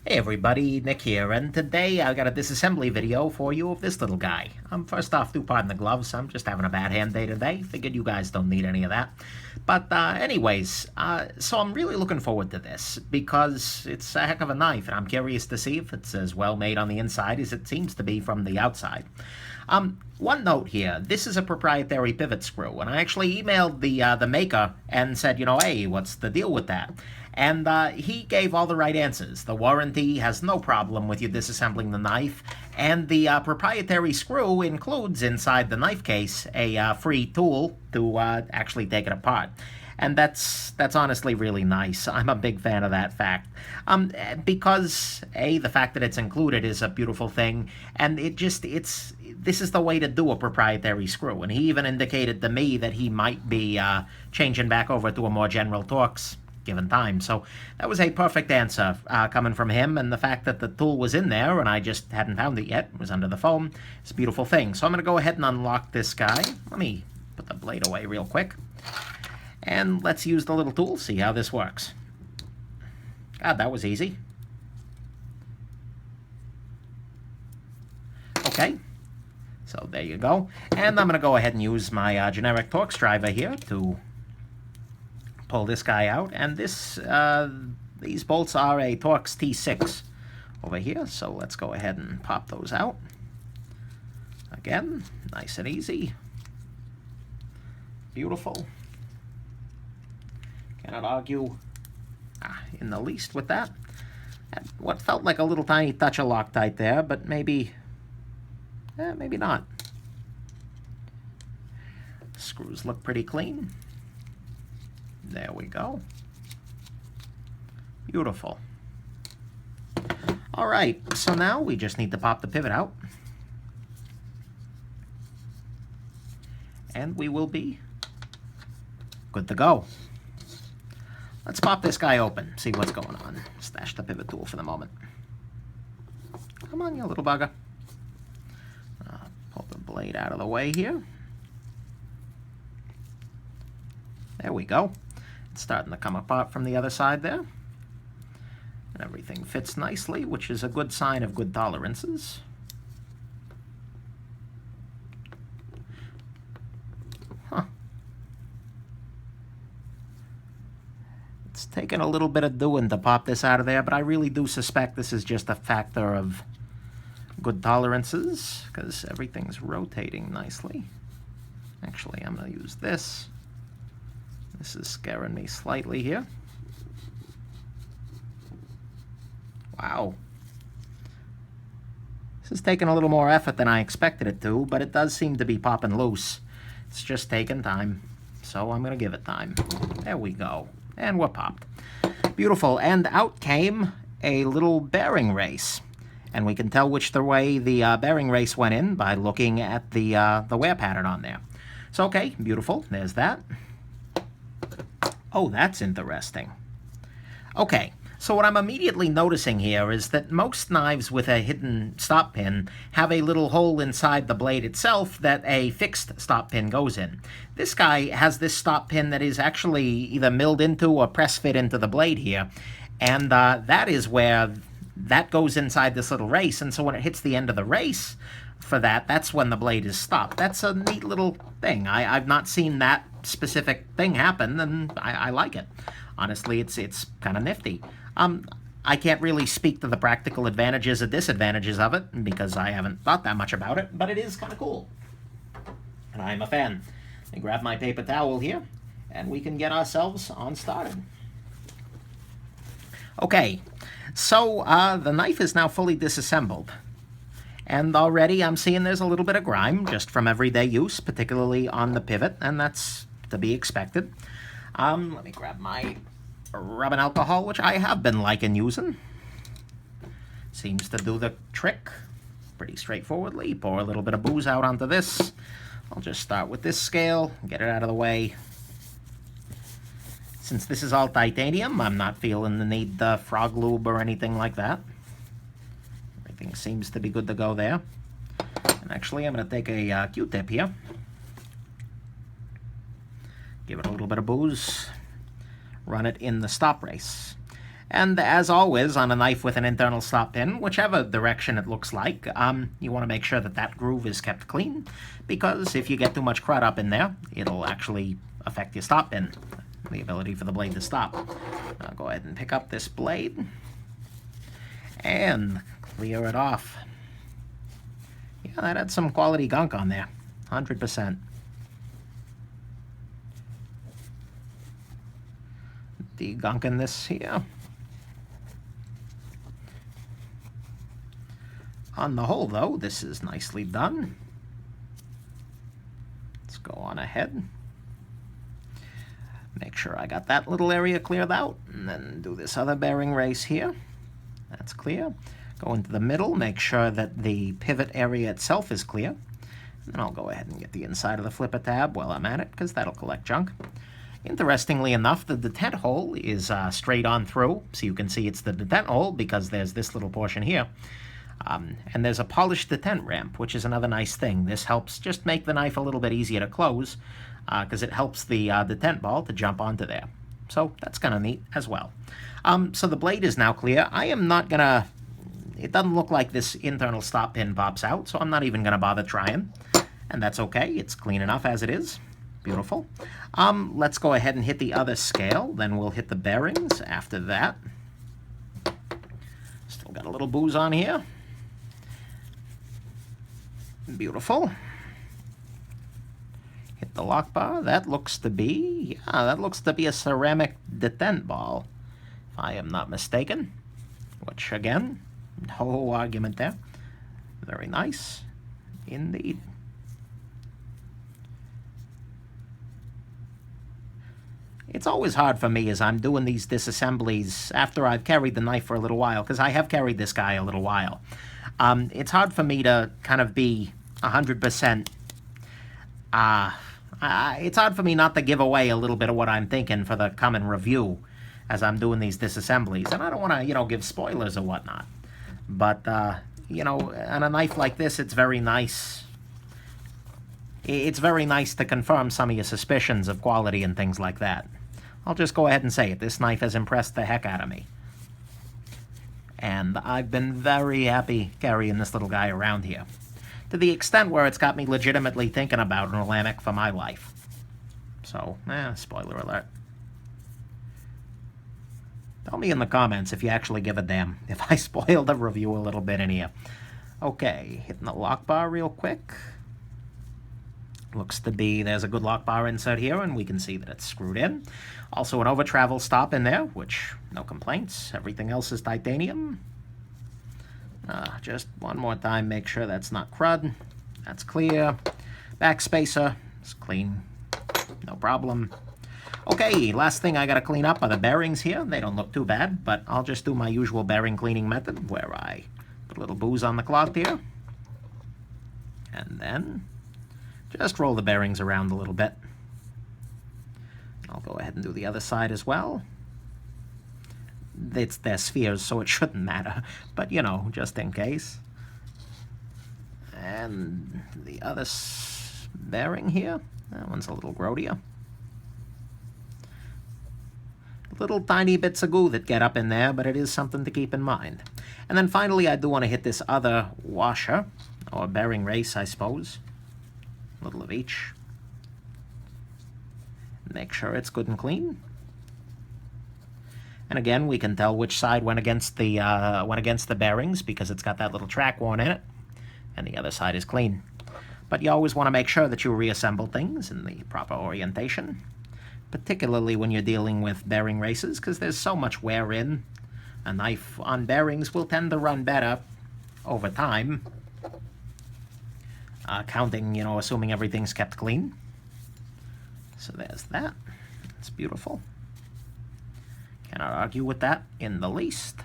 Hey everybody, Nick here, and today I got a disassembly video for you of this little guy. First off, do pardon the gloves, I'm just having a bad hand day today. Figured you guys don't need any of that. But so I'm really looking forward to this, because it's a heck of a knife, and I'm curious to see if it's as well made on the inside as it seems to be from the outside. One note here, this is a proprietary pivot screw, and I actually emailed the maker and said, hey, what's the deal with that? And he gave all the right answers. The warranty has no problem with you disassembling the knife, and the proprietary screw includes inside the knife case a free tool to actually take it apart. And that's honestly really nice. I'm a big fan of that fact. Because the fact that it's included is a beautiful thing, and this is the way to do a proprietary screw. And he even indicated to me that he might be changing back over to a more general Torx given time. So that was a perfect answer coming from him, and the fact that the tool was in there and I just hadn't found it yet, it was under the foam, it's a beautiful thing. So I'm going to go ahead and unlock this guy. Let me put the blade away real quick. And let's use the little tool, see how this works. God, that was easy. Okay, so there you go. And I'm going to go ahead and use my generic Torx driver here to pull this guy out. And these bolts are a Torx T6 over here, so let's go ahead and pop those out. Again, nice and easy. Beautiful. Cannot argue in the least with that. And what felt like a little tiny touch of Loctite there, but maybe not. Screws look pretty clean. There we go. Beautiful. All right, so now we just need to pop the pivot out. And we will be good to go. Let's pop this guy open, see what's going on. Stash the pivot tool for the moment. Come on, you little bugger. Pull the blade out of the way here. There we go. It's starting to come apart from the other side there. And everything fits nicely, which is a good sign of good tolerances. It's taken a little bit of doing to pop this out of there, but I really do suspect this is just a factor of good tolerances, because everything's rotating nicely. Actually, I'm going to use this. This is scaring me slightly here. Wow. This is taking a little more effort than I expected it to, but it does seem to be popping loose. It's just taking time, so I'm going to give it time. There we go. And we're popped. Beautiful. And out came a little bearing race. And we can tell which the way the bearing race went in by looking at the wear pattern on there. So, okay, beautiful. There's that. Oh, that's interesting. Okay, so what I'm immediately noticing here is that most knives with a hidden stop pin have a little hole inside the blade itself that a fixed stop pin goes in. This guy has this stop pin that is actually either milled into or press fit into the blade here, and that is where that goes inside this little race, and so when it hits the end of the race for that's when the blade is stopped. That's a neat little thing. I've not seen that specific thing happen, and I like it. Honestly, it's kind of nifty. I can't really speak to the practical advantages or disadvantages of it because I haven't thought that much about it, but it is kind of cool. And I'm a fan. Let me grab my paper towel here, and we can get ourselves on started. Okay, so the knife is now fully disassembled. And already I'm seeing there's a little bit of grime just from everyday use, particularly on the pivot, and that's to be expected. Let me grab my rubbing alcohol, which I have been liking using. Seems to do the trick pretty straightforwardly. Pour a little bit of booze out onto this. I'll just start with this scale, get it out of the way. Since this is all titanium, I'm not feeling the need to frog lube or anything like that. Everything seems to be good to go there. And actually, I'm going to take a Q-tip here. Give it a little bit of booze. Run it in the stop race. And as always, on a knife with an internal stop pin, whichever direction it looks like, you want to make sure that that groove is kept clean, because if you get too much crud up in there, it'll actually affect your stop pin, the ability for the blade to stop. I'll go ahead and pick up this blade and clear it off. Yeah, that had some quality gunk on there, 100%. Degunking this here. On the whole, though, this is nicely done. Let's go on ahead. Make sure I got that little area cleared out, and then do this other bearing race here. That's clear. Go into the middle, make sure that the pivot area itself is clear. And then I'll go ahead and get the inside of the flipper tab while I'm at it, because that'll collect junk. Interestingly enough, the detent hole is straight on through, so you can see it's the detent hole because there's this little portion here. And there's a polished detent ramp, which is another nice thing. This helps just make the knife a little bit easier to close, because it helps the detent ball to jump onto there. So that's kind of neat as well. So the blade is now clear. I am not going to... It doesn't look like this internal stop pin pops out, so I'm not even going to bother trying. And that's okay. It's clean enough as it is. Beautiful. Let's go ahead and hit the other scale. Then we'll hit the bearings after that. Still got a little booze on here. Beautiful. Hit the lock bar. That looks to be, yeah, that looks to be a ceramic detent ball, if I am not mistaken. Which, again, no argument there. Very nice indeed. It's always hard for me as I'm doing these disassemblies after I've carried the knife for a little while, because I have carried this guy a little while. It's hard for me to kind of be 100%. It's hard for me not to give away a little bit of what I'm thinking for the coming review as I'm doing these disassemblies. And I don't want to, give spoilers or whatnot. But, on a knife like this, it's very nice. It's very nice to confirm some of your suspicions of quality and things like that. I'll just go ahead and say it. This knife has impressed the heck out of me. And I've been very happy carrying this little guy around here, to the extent where it's got me legitimately thinking about an Olamic for my life. So, spoiler alert. Tell me in the comments if you actually give a damn if I spoiled the review a little bit in here. Okay, hitting the lock bar real quick. Looks to be, there's a good lock bar insert here, and we can see that it's screwed in. Also an over travel stop in there, which, no complaints. Everything else is titanium. Just one more time, make sure that's not crud. That's clear. Back spacer is clean. No problem. Okay, last thing I gotta clean up are the bearings here. They don't look too bad, but I'll just do my usual bearing cleaning method, where I put a little booze on the cloth here. And then just roll the bearings around a little bit. I'll go ahead and do the other side as well. It's their spheres, so it shouldn't matter, but just in case. And the other bearing here, that one's a little grodier. Little tiny bits of goo that get up in there, but it is something to keep in mind. And then finally, I do want to hit this other washer, or bearing race, I suppose. A little of each. Make sure it's good and clean. And again, we can tell which side went against the bearings because it's got that little track worn in it, and the other side is clean. But you always want to make sure that you reassemble things in the proper orientation, particularly when you're dealing with bearing races, because there's so much wear in. A knife on bearings will tend to run better over time, counting, assuming everything's kept clean. So there's that. It's beautiful. Cannot argue with that in the least.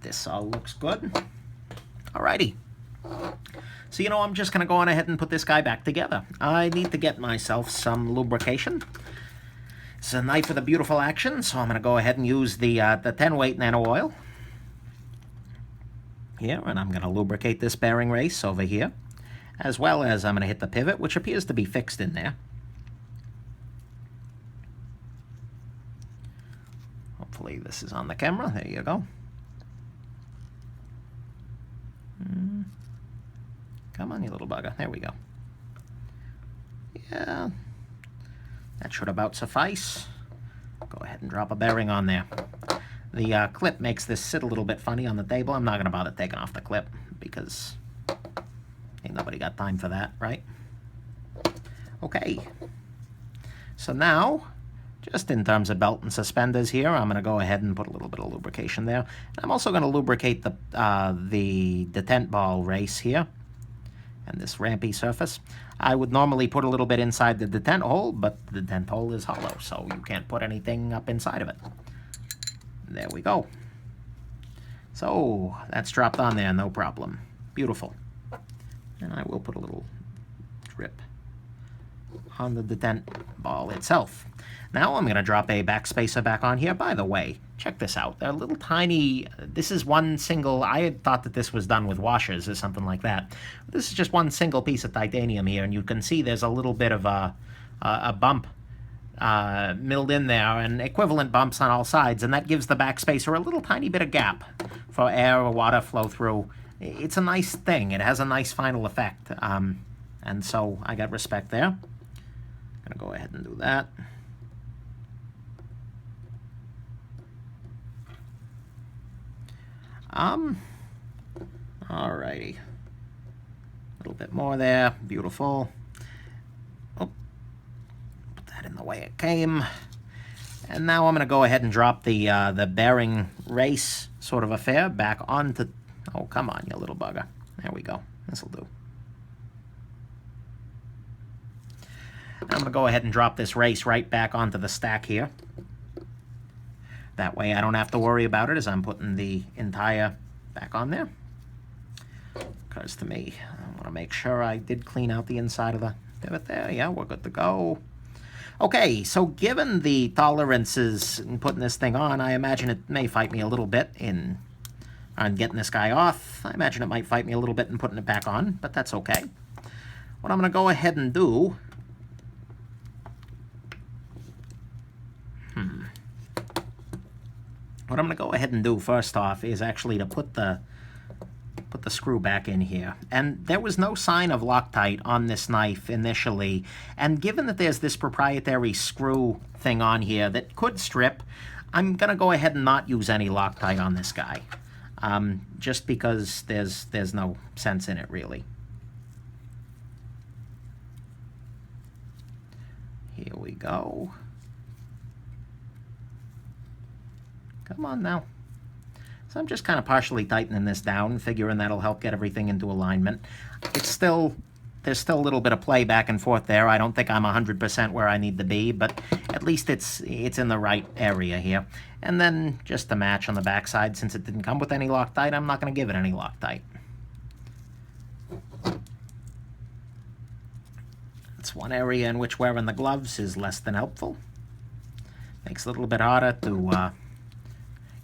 This all looks good. Alrighty. So, I'm just going to go on ahead and put this guy back together. I need to get myself some lubrication. It's a knife with a beautiful action, so I'm going to go ahead and use the 10-weight nano oil here, and I'm going to lubricate this bearing race over here, as well as I'm going to hit the pivot, which appears to be fixed in there. Hopefully this is on the camera. There you go. Come on, you little bugger. There we go. Yeah, that should about suffice. Go ahead and drop a bearing on there. The clip makes this sit a little bit funny on the table. I'm not going to bother taking off the clip because ain't nobody got time for that, right? Okay. So now, just in terms of belt and suspenders here, I'm going to go ahead and put a little bit of lubrication there. I'm also going to lubricate the detent ball race here and this rampy surface. I would normally put a little bit inside the detent hole, but the detent hole is hollow, so you can't put anything up inside of it. There we go. So that's dropped on there, no problem. Beautiful. And I will put a little drip on the detent ball itself. Now I'm going to drop a backspacer back on here. By the way, check this out. They're little tiny, this is one single, I had thought that this was done with washers or something like that. This is just one single piece of titanium here, and you can see there's a little bit of a bump milled in there, and equivalent bumps on all sides, and that gives the backspacer a little tiny bit of gap for air or water flow through. It's a nice thing. It has a nice final effect, and so I got respect there. I'm going to go ahead and do that. Alrighty. A little bit more there. Beautiful. Oh, put that in the way it came. And now I'm going to go ahead and drop the bearing race sort of affair back onto... Oh, come on, you little bugger. There we go. This'll do. And I'm going to go ahead and drop this race right back onto the stack here. That way I don't have to worry about it as I'm putting the entire back on there. Because to me, I want to make sure I did clean out the inside of the pivot there. Yeah, we're good to go. Okay, so given the tolerances in putting this thing on, I imagine it may fight me a little bit on getting this guy off. I imagine it might fight me a little bit in putting it back on, but that's okay. What I'm going to go ahead and do... What I'm going to go ahead and do first off is actually to put the screw back in here. And there was no sign of Loctite on this knife initially. And given that there's this proprietary screw thing on here that could strip, I'm going to go ahead and not use any Loctite on this guy. Just because there's no sense in it, really. Here we go. Come on now. So I'm just kind of partially tightening this down, figuring that'll help get everything into alignment. There's still a little bit of play back and forth there. I don't think I'm 100% where I need to be, but at least it's in the right area here. And then just to match on the backside, since it didn't come with any Loctite, I'm not going to give it any Loctite. It's one area in which wearing the gloves is less than helpful. Makes it a little bit harder to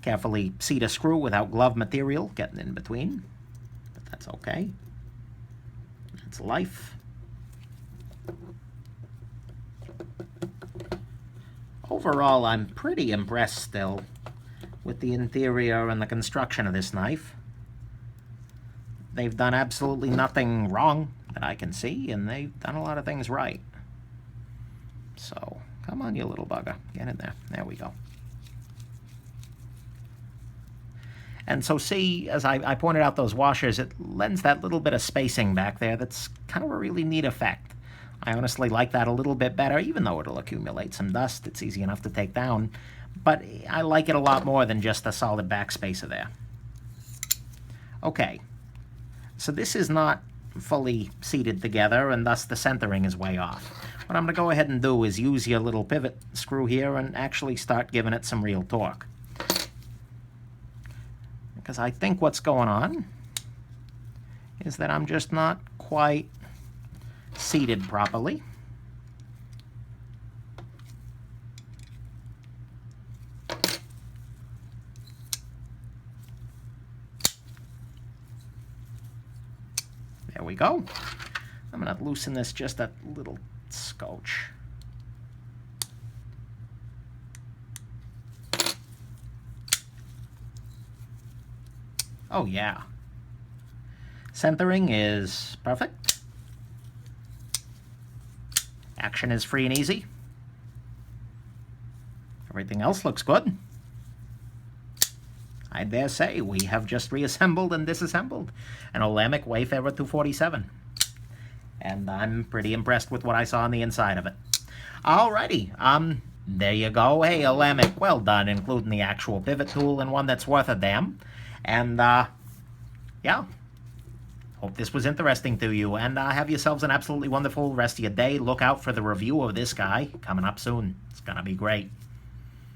carefully seat a screw without glove material getting in between, but that's okay. That's life. Overall, I'm pretty impressed still with the interior and the construction of this knife. They've done absolutely nothing wrong that I can see, and they've done a lot of things right. So, come on, you little bugger. Get in there. There we go. And so see, as I pointed out those washers, it lends that little bit of spacing back there that's kind of a really neat effect. I honestly like that a little bit better, even though it'll accumulate some dust. It's easy enough to take down. But I like it a lot more than just a solid backspacer there. Okay, so this is not fully seated together, and thus the centering is way off. What I'm going to go ahead and do is use your little pivot screw here and actually start giving it some real torque. Because I think what's going on is that I'm just not quite seated properly. There we go. I'm going to loosen this just a little scotch. Oh yeah. Centering is perfect. Action is free and easy. Everything else looks good. I dare say we have just reassembled and disassembled an Olamic Wayfarer 247. And I'm pretty impressed with what I saw on the inside of it. Alrighty, there you go. Hey, Olamic, well done, including the actual pivot tool and one that's worth a damn. And, yeah. Hope this was interesting to you, and have yourselves an absolutely wonderful rest of your day. Look out for the review of this guy coming up soon. It's gonna be great.